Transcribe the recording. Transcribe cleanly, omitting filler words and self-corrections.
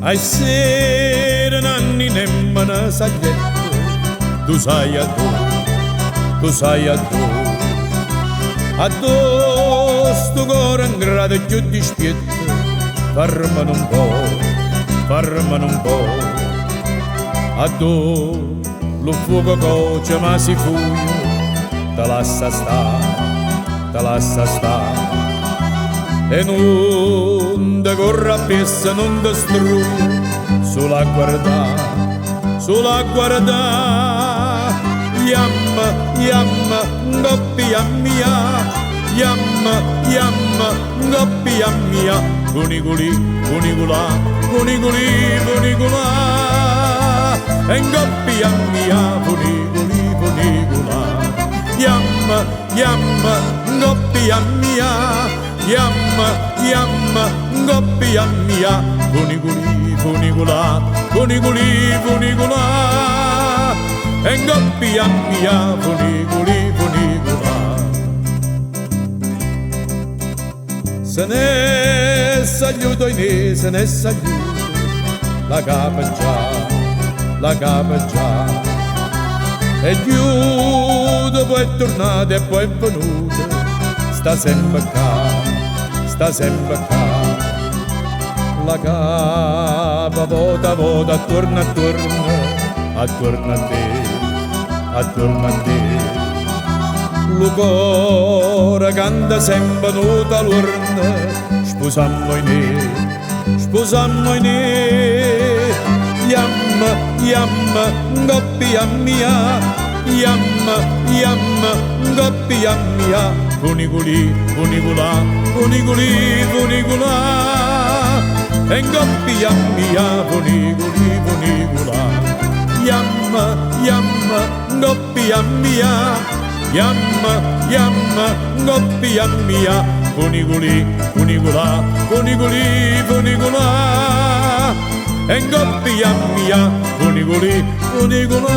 ai sera nanni nemmeno saglietto, tu sai a tu sai a sto cuore in grado più dispietto, fermano un po', a tu lo fuoco coce ma si fuio, te lascia sta, e non te corre a pessa, non te struie, solo a guardare, yamma, ngoppia mia, yamma, ngoppia mia, cunicula, e ngoppia mia, cunicula, yamma, ngoppia mia, yamma, ngoppia mia, cunicula, e ngoppia mia, cunicula. Se ne s'aiuto se ne s'aiuto, la capa già, e giù dopo è tornata e poi è venuta, sta sempre qua, la capa vota, attorno a te, lo cuore canta sempre nota l'urna, sposammo in yamma, ngoppia mia, yamma, ngoppia mia, cunicula, e ngoppia mia, cunicula, yamma, ngoppia mia, yamma, ngoppia mia, cunicula, e ngoppia mia, cunicula.